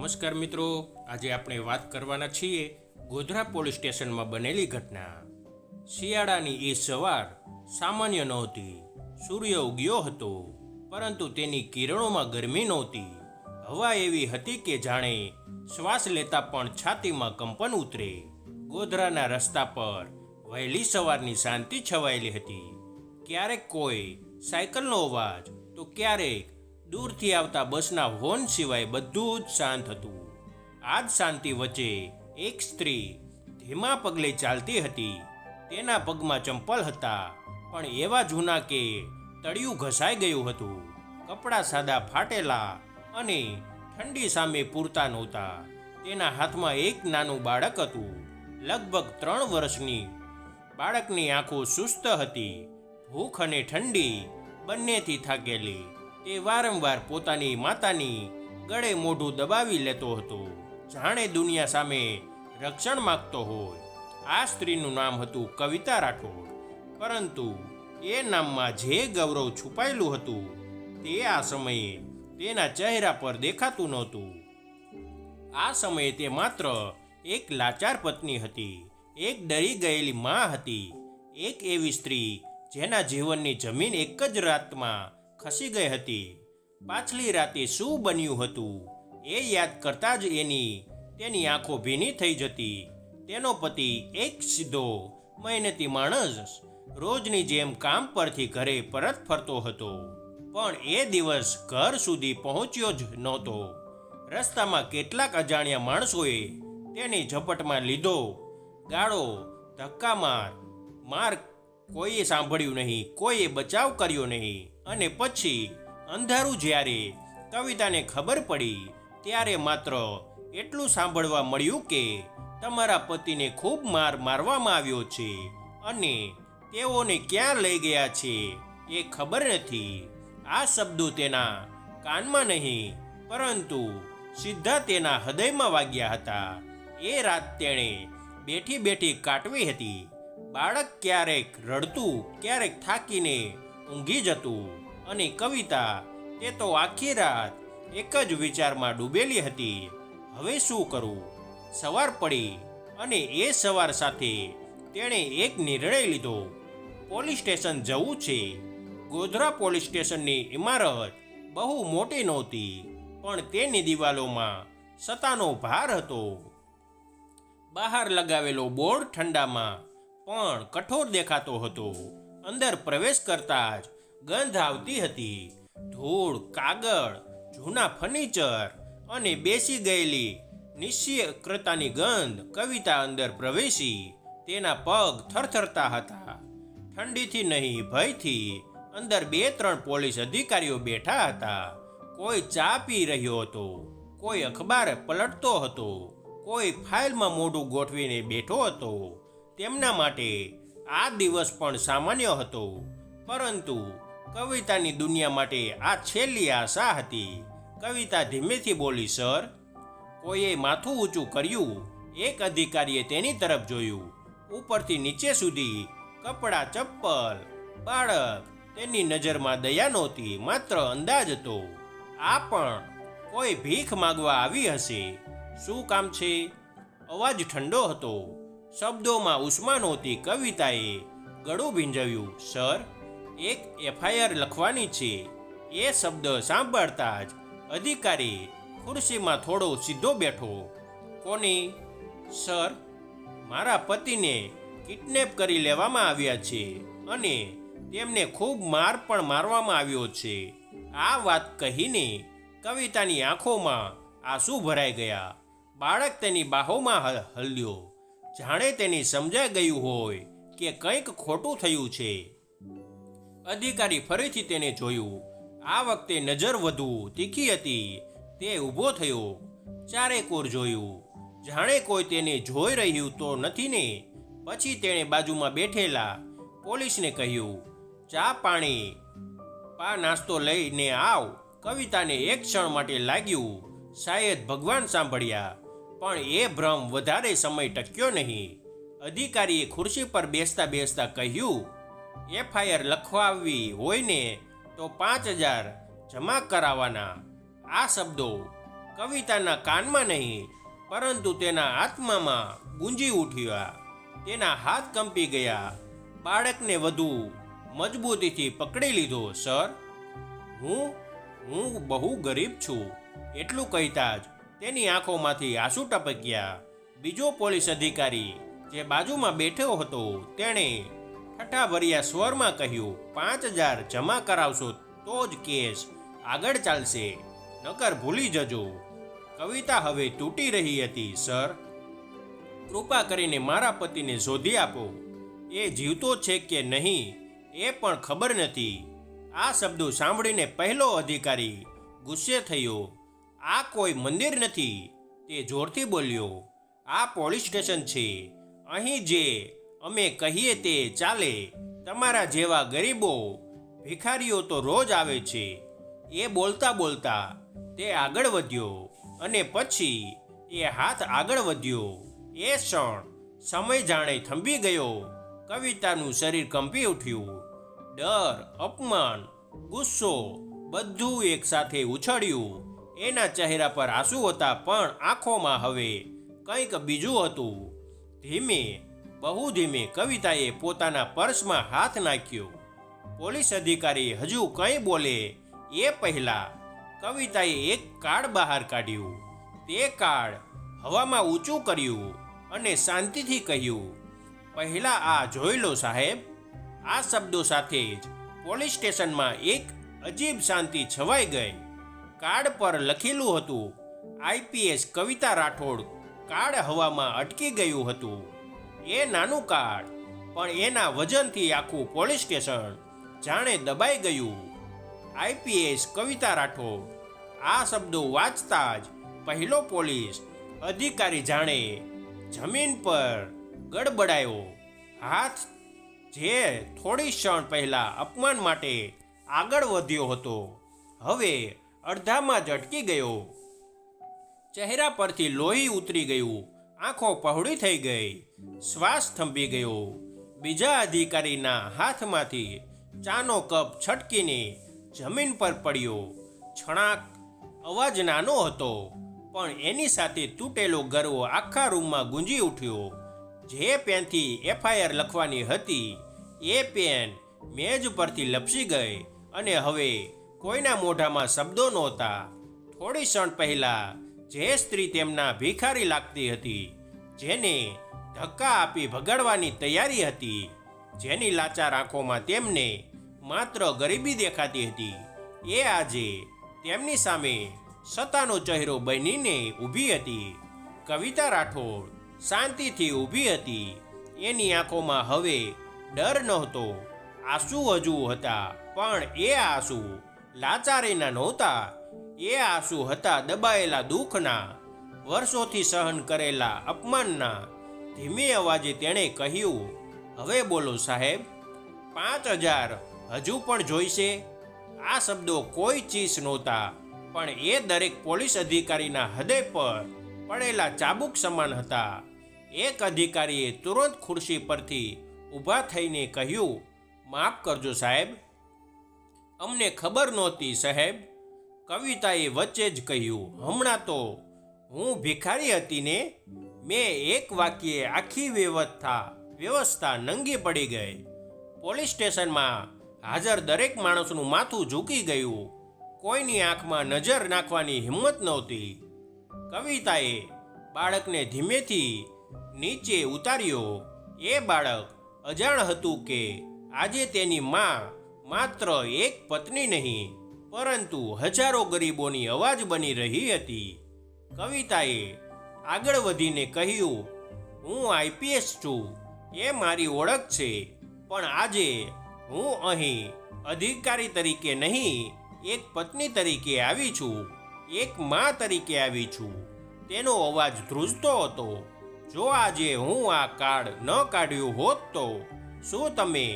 નમસ્કાર મિત્રો, આજે આપણે વાત કરવાના છીએ ગોધરા પોલીસ સ્ટેશનમાં બનેલી ઘટના. શિયાળાની એ સવાર સામાન્ય નહોતી. સૂર્ય ઉગ્યો હતો, પરંતુ તેની કિરણોમાં ગરમી નહોતી. હવા એવી હતી કે જાણે શ્વાસ લેતા પણ છાતીમાં કંપન ઉતરે. ગોધરાના રસ્તા પર વહેલી સવારની શાંતિ છવાયેલી હતી. ક્યારેક કોઈ સાયકલનો અવાજ તો ક્યારેક દૂરથી આવતા બસના હોર્ન સિવાય બધું જ શાંત હતું. આ જ શાંતિ વચ્ચે એક સ્ત્રી ધીમા પગલે ચાલતી હતી. તેના પગમાં ચંપલ હતા, પણ એવા જૂના કે તળિયું ઘસાઈ ગયું હતું. કપડાં સાદા ફાટેલા અને ઠંડી સામે પૂરતા નહોતા. તેના હાથમાં એક નાનું બાળક હતું, લગભગ 3 વર્ષની. બાળકની આંખો સુસ્ત હતી, ભૂખ અને ઠંડી બંનેથી થાકેલી. તે વારંવાર પોતાની માતાની ગળે મોઢું દબાવી લેતો હતો, જાણે દુનિયા સામે રક્ષણ માંગતો હોય. આ સ્ત્રીનું નામ હતું કવિતા રાઠોડ, પરંતુ એ નામમાં જે ગૌરવ છુપાયેલું હતું તે આ સમયે તેના ચહેરા પર દેખાતું નહોતું. આ સમયે તે માત્ર એક લાચાર પત્ની હતી, એક ડરી ગયેલી માં હતી, એક એવી સ્ત્રી જેના જીવનની જમીન એક જ રાતમાં ખસી ગઈ હતી. પાછલી રાતે શું બન્યું હતું એ યાદ કરતા જ તેની આંખો ભીની થઈ જતી. તેનો પતિ એક સીધો મહેનતી માણસ રોજની જેમ કામ પરથી ઘરે પરત ફરતો હતો, પણ એ દિવસ ઘર સુધી પહોંચ્યો જ નહોતો. રસ્તામાં કેટલાક અજાણ્યા માણસોએ તેને ઝપટમાં લીધો. ગાળો, ધક્કા માર કોઈએ સાંભળ્યું નહીં, કોઈએ બચાવ કર્યો નહીં. અને પછી અંધારું જ્યારે કવિતાને ખબર પડી, ત્યારે માત્ર એટલું સાંભળવા મળ્યું કે તમારા પતિને ખૂબ મારવામાં આવ્યો છે અને તેઓને ક્યાં લઈ ગયા છે એ ખબર નથી. આ શબ્દો તેના કાનમાં નહીં, પરંતુ સીધા તેના હૃદયમાં વાગ્યા હતા. એ રાત તેણે બેઠી બેઠી કાટવી હતી. બાળક ક્યારેક રડતું, ક્યારેક થાકીને ઊંઘી જતું, અને કવિતા તે તો આખી રાત એક જ વિચારમાં ડૂબેલી હતી, હવે શું કરવું. સવાર પડી અને એ સવાર સાથે તેણે એક નિર્ણય લીધો. પોલીસ સ્ટેશન જવું છે. ગોધરા પોલીસ સ્ટેશનની ઇમારત બહુ મોટી નહોતી, પણ તેની દિવાલોમાં સત્તાનો ભાર હતો. બહાર લગાવેલો બોર્ડ ઠંડામાં પણ કઠોર દેખાતો હતો. અંદર પ્રવેશ કરતા જ ગંધ આવતી હતી. ધૂળ, કાગળ, જૂના ફર્નિચર અને બેસી ગયેલી નિશ્ચયતાની ગંધ. કવિતા અંદર પ્રવેશી. તેના પગ થરથરતા હતા, ઠંડીથી નહીં, ભયથી. અંદર 2-3 પોલીસ અધિકારીઓ બેઠા હતા. કોઈ ચા પી રહ્યો હતો, કોઈ અખબાર પલટતો હતો, કોઈ ફાઇલમાં મોઢું ગોઠવીને બેઠો હતો. તેમના માટે આ દિવસ પણ સામાન્ય હતો, પરંતુ કવિતાની દુનિયા માટે આ છેલ્લી આશા હતી. કવિતા ધીમેથી બોલી, સર. કોઈએ માથું ઊંચું કર્યું. એક અધિકારીએ તેની તરફ જોયું. ઉપરથી નીચે સુધી કપડાં, ચપ્પલ, બાળક. તેની નજરમાં દયા નહોતી, માત્ર અંદાજ હતો. આ પણ કોઈ ભીખ માગવા આવી હશે. શું કામ છે? અવાજ ઠંડો હતો, શબ્દોમાં ઉષ્મા નહોતી. કવિતાએ ગળું ભીંજવ્યું. સર, એક FIR લખવાની છે. એ શબ્દ સાંભળતા જ અધિકારી ખુરશીમાં થોડો સીધો બેઠો. કોની? સર, મારા પતિને કિડનેપ કરી લેવામાં આવ્યા છે અને તેમને ખૂબ મારવામાં આવ્યો છે. આ વાત કહીને કવિતાની આંખોમાં આંસુ ભરાઈ ગયા. બાળક તેની બાહોમાં હલ્યો, જાણે તેને સમજાઈ ગયું હોય કે કંઈક ખોટું થયું છે. અધિકારી ફરીથી તેને જોયું. આ વખતે નજર વધુ તીખી હતી. તે ઊભો થયો, ચારેકોર જોયું, જાણે કોઈ તેને જોઈ રહ્યું તો નથી ને. પછી તેણે બાજુમાં બેઠેલા પોલીસને કહ્યું, ચા પાણી નાસ્તો લઈને આવ. કવિતાને એક ક્ષણ માટે લાગ્યું શાયદ ભગવાન સાંભળ્યા, પણ એ ભ્રમ વધારે સમય ટક્યો નહીં. અધિકારીએ ખુરશી પર બેસતા કહ્યું, FIR લખવાવી હોય ને તો 5000 જમા કરાવવાના. આ શબ્દો કવિતાના કાનમાં નહીં પરંતુ તેના આત્મામાં ગુંજી ઉઠ્યા. તેના હાથ કંપી ગયા. બાળકને વધુ મજબૂતીથી પકડી લીધો. સર, હું બહુ ગરીબ છું, એટલું કહેતા જ તેની આંખોમાંથી આંસુ ટપક્યા. બીજો પોલીસ અધિકારી જે બાજુમાં બેઠો હતો તેણે ઠઠ્ઠાભર્યા સ્વરમાં કહ્યું, 5,000 જમા કરાવશો તો જ કેસ આગળ ચાલશે, નકર ભૂલી જજો. કવિતા હવે તૂટી રહી હતી. સર, કૃપા કરીને મારા પતિને શોધી આપો. એ જીવતો છે કે નહીં એ પણ ખબર નથી. આ શબ્દો સાંભળીને પહેલો અધિકારી ગુસ્સે થયો. આ કોઈ મંદિર નથી, તે જોરથી બોલ્યો. આ પોલીસ સ્ટેશન છે. અહીં જે અમે કહીએ તે ચાલે. તમારા જેવા ગરીબો ભિખારીઓ તો રોજ આવે છે. એ બોલતા બોલતા તે આગળ વધ્યો અને પછી એ હાથ આગળ વધ્યો. એ ક્ષણ સમય જાણે થંભી ગયો. કવિતાનું શરીર કંપી ઉઠ્યું. ડર, અપમાન, ગુસ્સો બધું એકસાથે ઉછળ્યું. એના ચહેરા પર આંસુ હતા પણ આંખોમાં હવે કંઈક બીજું હતું. ધીમે, બહુ ધીમે કવિતાએ પોતાના પર્સમાં હાથ નાખ્યો. પોલીસ અધિકારી હજુ કંઈ બોલે એ પહેલા કવિતાએ એક કાર્ડ બહાર કાઢ્યું. તે કાર્ડ હવામાં ઊંચું કર્યું અને શાંતિથી કહ્યું, પહેલા આ જોઈ લો સાહેબ. આ શબ્દો સાથે જ પોલીસ સ્ટેશનમાં એક અજીબ શાંતિ છવાઈ ગઈ. કાર્ડ પર લખેલું હતું, આઈપીએસ કવિતા રાઠોડ. કાર્ડ હવામાં અટકી ગયું હતું. એ નાનું કાર્ડ, પણ એના વજનથી આખું પોલીસ સ્ટેશન જાણે દબાઈ ગયું. આઈપીએસ કવિતા રાઠોડ. આ શબ્દો વાંચતા જ પહેલો પોલીસ અધિકારી જાણે જમીન પર ગડબડાયો. હાથ જે થોડી ક્ષણ પહેલા અપમાન માટે આગળ વધ્યો હતો હવે અડધામાં જ અટકી ગયો. ચહેરા પરથી લોહી ઉતરી ગયું. આંખો પહોળી થઈ ગઈ. શ્વાસ થંભી ગયો. બીજા અધિકારીના હાથમાંથી ચાનો કપ છટકીને જમીન પર પડ્યો. છણાક અવાજ નાનો હતો પણ એની સાથે તૂટેલો ગરવો આખા રૂમમાં ગુંજી ઉઠ્યો. જે પેનથી એફઆઈઆર લખવાની હતી એ પેન મેજ પરથી લપસી ગઈ અને હવે કોઈના મોઢામાં શબ્દો નહોતા. થોડી ક્ષણ પહેલા જે સ્ત્રી તેમના ભિખારી લાગતી હતી, જેને ધક્કા આપી ભગાડવાની તૈયારી હતી, જેની લાચાર આંખોમાં તેમને માત્ર ગરીબી દેખાતી હતી, એ આજે તેમની સામે સત્તાનો ચહેરો બનીને ઊભી હતી. કવિતા રાઠોડ શાંતિથી ઊભી હતી. એની આંખોમાં હવે ડર નહોતો. આંસુ હજુ હતા પણ એ આંસુ લાચારીના નહોતા. એ આંસુ હતા દબાયેલા દુઃખના, વર્ષોથી સહન કરેલા અપમાનના. ધીમે અવાજે તેણે કહ્યું, હવે બોલો સાહેબ, 5,000 હજુ પણ જોઈશે? આ શબ્દો કોઈ ચીજ નહોતા પણ એ દરેક પોલીસ અધિકારીના હૃદય પર પડેલા ચાબુક સમાન હતા. એક અધિકારીએ તુરંત ખુરશી પરથી ઊભા થઈને કહ્યું, માફ કરજો સાહેબ, અમને ખબર નહોતી સાહેબ. કવિતાએ વચ્ચે જ કહ્યું, હમણાં તો હું ભિખારી હતી ને. મેં એક વાક્યે આખી વ્યવસ્થા નંગી પડી ગઈ. પોલીસ સ્ટેશનમાં હાજર દરેક માણસનું માથું ઝૂકી ગયું. કોઈની આંખમાં નજર નાખવાની હિંમત નહોતી. કવિતાએ બાળકને ધીમેથી નીચે ઉતાર્યો. એ બાળક અજાણ હતું કે આજે તેની માં માત્ર એક પત્ની નહીં પરંતુ હજારો ગરીબોની અવાજ બની રહી હતી. કવિતાએ આગળ વધીને કહ્યું, હું આઈપીએસ છું, એ મારી ઓળખ છે, પણ આજે હું અહીં અધિકારી તરીકે નહીં, એક પત્ની તરીકે આવી છું, એક મા તરીકે આવી છું. તેનો અવાજ ધ્રુજતો હતો. જો આજે હું આ કાર્ડ ન કાઢ્યું હોત તો શું તમે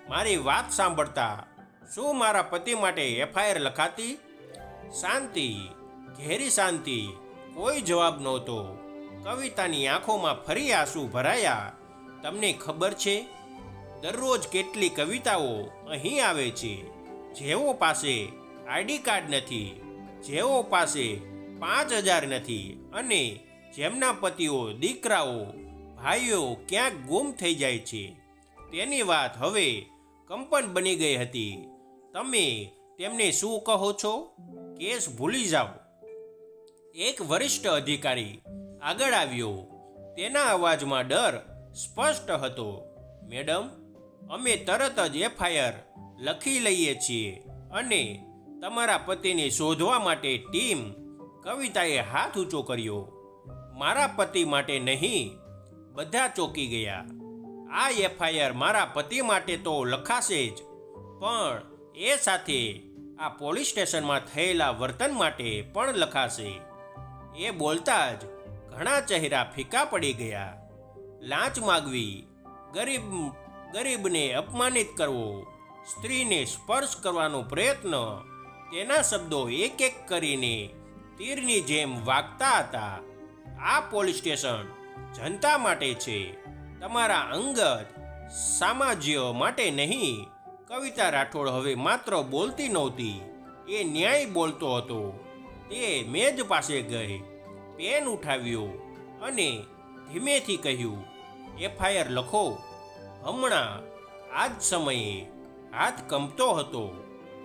મારી વાત સાંભળતા? શું મારા પતિ માટે એફઆઈઆર લખાતી? શાંતિ, ઘેરી શાંતિ. કોઈ જવાબ નહોતો. કવિતાની આંખોમાં ફરી આંસુ ભરાયા. તમને ખબર છે, દરરોજ કેટલી કવિતાઓ અહીં આવે છે જેઓ પાસે આઈડી કાર્ડ નથી, જેઓ પાસે 5,000 નથી અને જેમના પતિઓ, દીકરાઓ, ભાઈઓ ક્યાંક ગુમ થઈ જાય છે તેની વાત હવે કંપન બની ગઈ હતી. તમે તેમને શું કહો છો? કેસ ભૂલી જાઓ. એક વરિષ્ઠ અધિકારી આગળ આવ્યો. તેના અવાજમાં ડર સ્પષ્ટ હતો. મેડમ, અમે તરત જ FIR લખી લઈએ છીએ અને તમારા પતિને શોધવા માટે ટીમ. કવિતાએ હાથ ઊંચો કર્યો. મારા પતિ માટે નહીં. બધા ચોંકી ગયા. આ FIR મારા પતિ માટે તો લખાશે જ, પણ એ સાથે આ પોલીસ સ્ટેશનમાં થયેલા વર્તન માટે પણ લખાશે. એ બોલતા જ ઘણા ચહેરા ફીકા પડી ગયા. લાંચ માગવી, ગરીબને અપમાનિત કરવો, સ્ત્રીને સ્પર્શ કરવાનો પ્રયત્ન, તેના શબ્દો એક એક કરીને તીરની જેમ વાગતા હતા. આ પોલીસ સ્ટેશન જનતા માટે છે, તમારા અંગત સામ્રાજ્ય માટે નહીં. કવિતા રાઠોડ હવે માત્ર બોલતી નહોતી, એ ન્યાય બોલતો હતો. તે મેજ પાસે ગઈ, પેન ઉઠાવ્યો અને ધીમેથી કહ્યું, FIR લખો હમણાં. આ જ સમયે હાથ કંપતો હતો,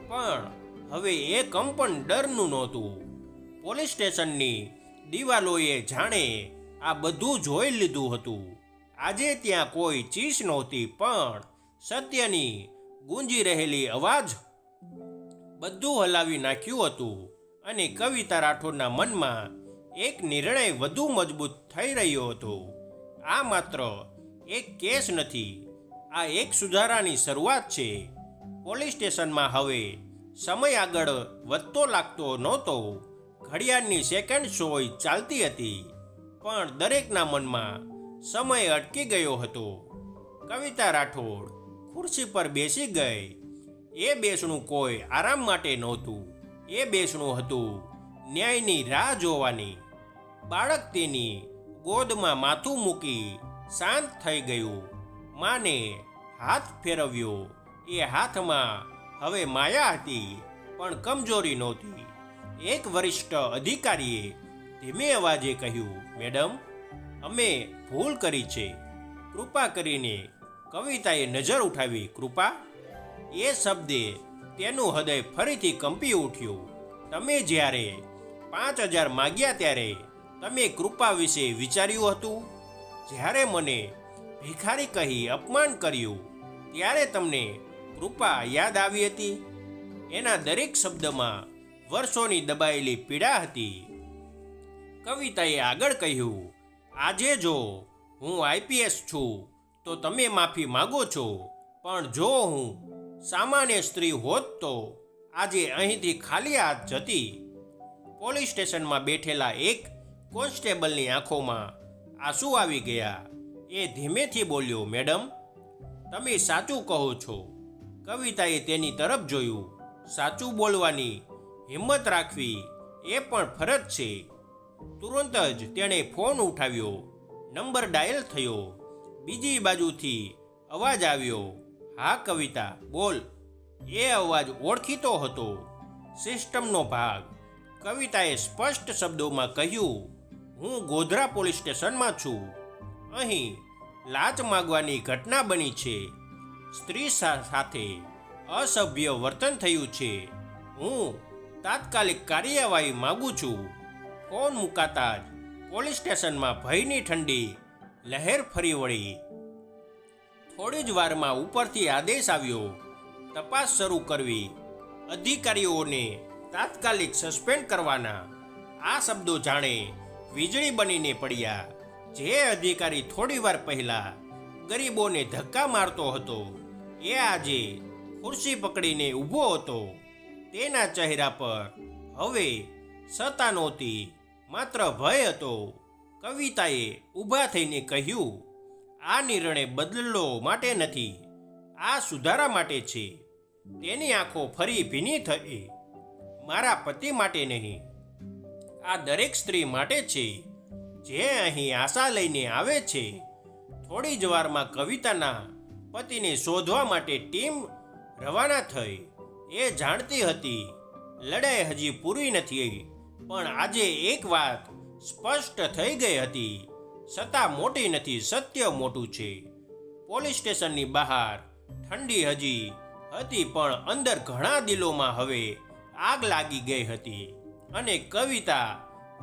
પણ હવે એ કંપન ડરનું નહોતું. પોલીસ સ્ટેશનની દિવાલોએ જાણે આ બધું જોઈ લીધું હતું. આજે ત્યાં કોઈ ચીસ નહોતી, પણ સત્યની ગુંજી રહેલી અવાજ બધું હલાવી નાખ્યું હતું. અને કવિતા રાઠોડના મનમાં એક નિર્ણય વધુ મજબૂત થઈ રહ્યો હતો. આ માત્ર એક કેસ નથી, આ એક સુધારાની શરૂઆત છે. પોલીસ સ્ટેશનમાં હવે સમય આગળ વધતો લાગતો નહોતો. ઘડિયાળની સેકન્ડ સોય ચાલતી હતી, પણ દરેકના મનમાં સમય અટકી ગયો હતો. કવિતા રાઠોડ ખુરશી પર બેસી ગઈ. એ બેસણું કોઈ આરામ માટે નહોતું, એ બેસણું હતું ન્યાયની રાહ જોવાની. બાળક તેની ગોદમાં માથું મૂકી શાંત થઈ ગયું. માને હાથ ફેરવ્યો. એ હાથમાં હવે માયા હતી, પણ કમજોરી નહોતી. એક વરિષ્ઠ અધિકારીએ ધીમે અવાજે કહ્યું, મેડમ, અમે ભૂલ કરી છે. કૃપા કરીને. કવિતાએ નજર ઉઠાવી. કૃપા? એ શબ્દે તેનું હૃદય ફરીથી કંપી ઉઠ્યું. તમે જ્યારે 5,000 માગ્યા ત્યારે તમે કૃપા વિશે વિચાર્યું હતું? જ્યારે મને ભિખારી કહી અપમાન કર્યું ત્યારે તમને કૃપા યાદ આવી હતી? એના દરેક શબ્દમાં વર્ષોની દબાયેલી પીડા હતી. કવિતાએ આગળ કહ્યું, આજે જો હું IPS છું તો તમે માફી માગો છો, પણ જો હું સામાન્ય સ્ત્રી હોત તો આજે અહીંથી ખાલી હાથ જતી. પોલીસ સ્ટેશનમાં બેઠેલા એક કોન્સ્ટેબલની આંખોમાં આંસુ આવી ગયા. એ ધીમેથી બોલ્યો, મેડમ, તમે સાચું કહો છો. કવિતાએ તેની તરફ જોયું. સાચું બોલવાની હિંમત રાખવી એ પણ ફરજ છે. તુરંત જ તેણે ફોન ઉઠાવ્યો. નંબર ડાયલ થયો. બીજી બાજુથી અવાજ આવ્યો, હા કવિતા, બોલ. એ અવાજ ઓળખીતો હતો, સિસ્ટમનો ભાગ. કવિતાએ સ્પષ્ટ શબ્દોમાં કહ્યું, હું ગોધરા પોલીસ સ્ટેશનમાં છું. અહીં લાંચ માગવાની ઘટના બની છે. સ્ત્રી સાથે અસભ્ય વર્તન થયું છે. હું તાત્કાલિક કાર્યવાહી માગું છું. ફોન મુકાતા જ પોલીસ સ્ટેશનમાં ભયની ઠંડી લહેર ફરી વળી. થોડી જ વારમાં ઉપરથી આદેશ આવ્યો, તપાસ શરૂ કરવી, અધિકારીઓને તાત્કાલિક સસ્પેન્ડ કરવાના. આ શબ્દો જાણે વીજળી બનીને પડ્યા. જે અધિકારી થોડી વાર પહેલા ગરીબોને ધક્કા મારતો હતો, એ આજે ખુરશી પકડીને ઊભો હતો. તેના ચહેરા પર હવે સત્તા નહોતી, માત્ર ભય હતો. કવિતાએ ઊભા થઈને કહ્યું, આ નિર્ણય બદલો માટે નથી, આ સુધારા માટે છે. તેની આંખો ફરી ભીની થઈ. મારા પતિ માટે નહીં, આ દરેક સ્ત્રી માટે છે જે અહીં આશા લઈને આવે છે. થોડી જ વારમાં કવિતાના પતિને શોધવા માટે ટીમ રવાના થઈ. એ જાણતી હતી લડાઈ હજી પૂરી નથી પણ આજે એક વાત સ્પષ્ટ થઈ ગઈ હતી. સત્તા મોટી નથી, સત્ય મોટું છે. પોલીસ સ્ટેશનની બહાર ઠંડી હજી હતી, પણ અંદર ઘણા દિલોમાં હવે આગ લાગી ગઈ હતી. અને કવિતા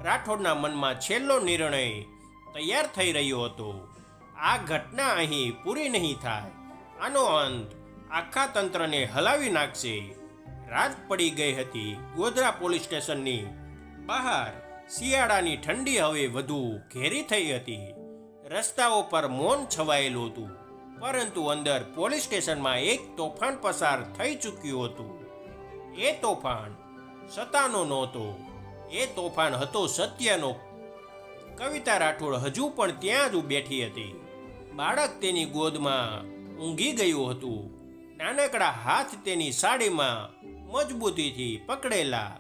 રાઠોડના મનમાં છેલ્લો નિર્ણય તૈયાર થઈ રહ્યો હતો. આ ઘટના અહીં પૂરી નહીં થાય. આનો અંત આખા તંત્રને હલાવી નાખશે. રાત પડી ગઈ હતી. ગોધરા પોલીસ સ્ટેશનની બહાર શિયાળાની ઠંડી હવે વધુ ઘેરી થઈ હતી. રસ્તાઓ પર મૌન છવાયેલું હતું, પરંતુ અંદર પોલીસ સ્ટેશનમાં એક તોફાન પસાર થઈ ચૂક્યું હતું. એ તોફાન સત્તાનો નહોતો, એ તોફાન હતો સત્યનો. કવિતા રાઠોડ હજુ પણ ત્યાં જ બેઠી હતી. બાળક તેની ગોદમાં ઊંઘી ગયું હતું. નાનકડા હાથ તેની સાડીમાં મજબૂતીથી પકડેલા,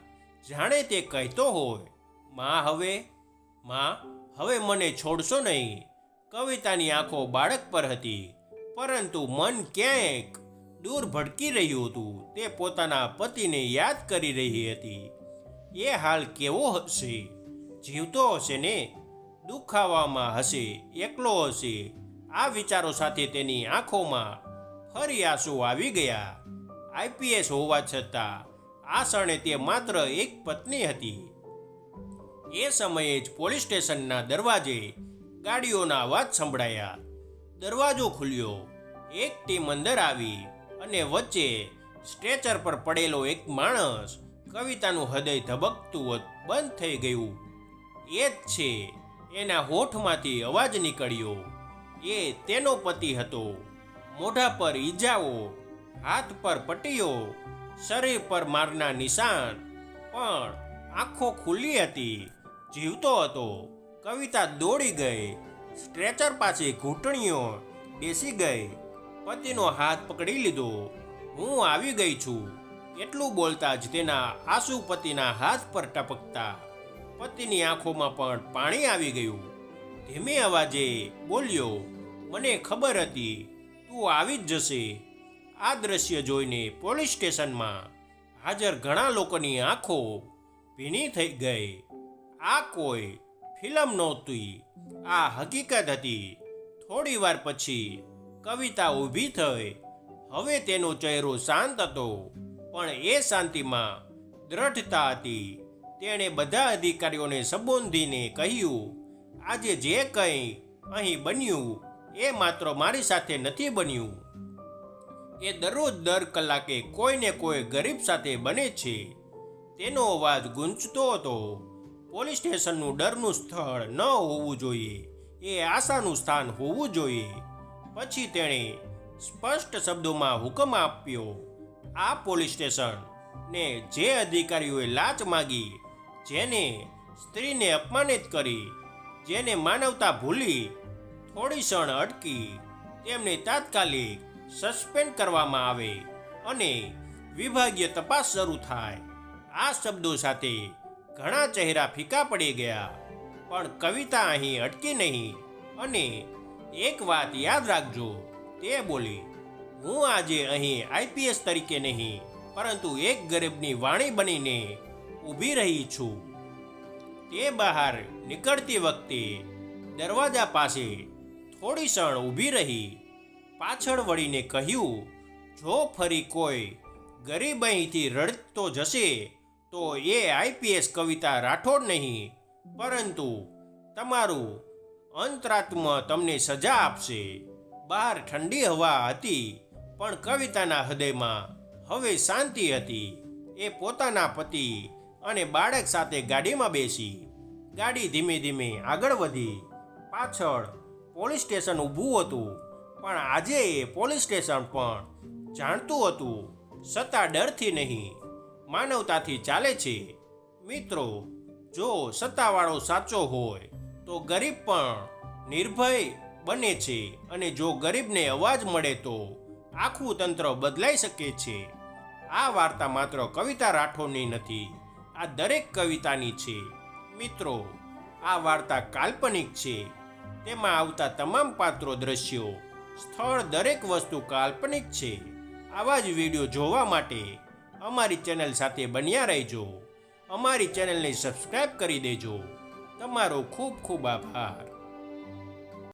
જાણે તે કહેતો હોય, માં હવે મને છોડશો નહીં. કવિતાની આંખો બાળક પર હતી, પરંતુ મન ક્યાંક દૂર ભટકી રહ્યું હતું. તે પોતાના પતિને યાદ કરી રહી હતી. એ હાલ કેવો હશે? જીવતો હશે ને? દુખાવામાં હશે, એકલો હશે. આ વિચારો સાથે તેની આંખોમાં ફરી આંસુ આવી ગયા. આઈપીએસ હોવા છતાં આ ક્ષણે તે માત્ર એક પત્ની હતી. એ સમયે જ પોલીસ સ્ટેશનના દરવાજે ગાડીઓના અવાજ સંભળાયા. દરવાજો ખુલ્યો. એક ટીમ અંદર આવી અને વચ્ચે સ્ટ્રેચર પર પડેલો એક માણસ. કવિતાનું હૃદય ધબકતું બંધ થઈ ગયું. એ જ છે. એના હોઠમાંથી અવાજ નીકળ્યો. એ તેનો પતિ હતો. મોઢા પર ઈજાઓ, હાથ પર પટ્ટીઓ, શરીર પર મારના નિશાન, પણ આંખો ખુલ્લી હતી. જીવતો હતો. કવિતા દોડી ગઈ. સ્ટ્રેચર પાસે ઘૂંટણીઓ બેસી ગઈ. પતિનો હાથ પકડી લીધો. હું આવી ગઈ છું. એટલું બોલતા જ તેના આંસુ પતિના હાથ પર ટપકતા. પતિની આંખોમાં પણ પાણી આવી ગયું. ધીમે અવાજે બોલ્યો, મને ખબર હતી તું આવી જ જશે. આ દ્રશ્ય જોઈને પોલીસ સ્ટેશનમાં હાજર ઘણા લોકોની આંખો ભીની થઈ ગઈ. આ કોઈ ફિલ્મ નહોતી, આ હકીકત હતી. થોડી વાર પછી કવિતા ઊભી થઈ. હવે તેનો ચહેરો શાંત હતો, પણ એ શાંતિમાં દ્રઢતા હતી. તેણે બધા અધિકારીઓને સંબોધીને કહ્યું, આજે જે કંઈ અહીં બન્યું એ માત્ર મારી સાથે નથી બન્યું. એ દરરોજ દર કલાકે કોઈને કોઈ ગરીબ સાથે બને છે. તેનો અવાજ ગૂંજતો હતો. પોલીસ સ્ટેશનનું ડરનું સ્થળ ન હોવું જોઈએ, એ આશાનું સ્થાન હોવું જોઈએ. પછી તેણે સ્પષ્ટ શબ્દોમાં હુકમ આપ્યો, આ પોલીસ સ્ટેશન ને જે અધિકારીઓએ લાંચ માગી, જેને સ્ત્રીને અપમાનિત કરી, જેને માનવતા ભૂલી થોડી ક્ષણ અટકી, તેમને તાત્કાલિક સસ્પેન્ડ કરવામાં આવે અને વિભાગીય તપાસ શરૂ થાય. આ શબ્દો સાથે ઘણા ચહેરા ફીકા પડી ગયા. પણ કવિતા અહીં અટકી નહીં. અને એક વાત યાદ રાખજો, તે બોલી, હું આજે અહીં આઈપીએસ તરીકે નહીં, પરંતુ એક ગરીબની વાણી બનીને ઊભી રહી છું. તે બહાર નીકળતી વખતે દરવાજા પાસે થોડી ક્ષણ ઊભી રહી. પાછળ વળીને કહ્યું, જો ફરી કોઈ ગરીબ અહીંથી રડતો જશે તો એ આઈપીએસ કવિતા રાઠોડ નહીં, પરંતુ તમારું અંતરાત્મા તમને સજા આપશે. બહાર ઠંડી હવા હતી, પણ કવિતાના હૃદયમાં હવે શાંતિ હતી. એ પોતાના પતિ અને બાળક સાથે ગાડીમાં બેસી. ગાડી ધીમે ધીમે આગળ વધી. પાછળ પોલીસ સ્ટેશન ઊભું હતું, પણ આજે એ પોલીસ સ્ટેશન પણ જાણતું હતું, સત્તા ડરથી નહીં, માનવતાથી ચાલે છે. મિત્રો, જો સત્તાવાળો સાચો હોય તો ગરીબ પણ નિર્ભય બને છે, અને જો ગરીબને અવાજ મળે તો આખું તંત્ર બદલાઈ શકે છે. આ વાર્તા માત્ર કવિતા રાઠોડની નથી, આ દરેક કવિતાની છે. મિત્રો, આ વાર્તા કાલ્પનિક છે. તેમાં આવતા તમામ પાત્રો, દ્રશ્યો, સ્થળ, દરેક વસ્તુ કાલ્પનિક છે. આવા જ વિડીયો જોવા માટે અમારી ચેનલ સાથે બન્યા રહેજો. અમારી ચેનલને સબસ્ક્રાઈબ કરી દેજો. તમારો ખૂબ ખૂબ આભાર.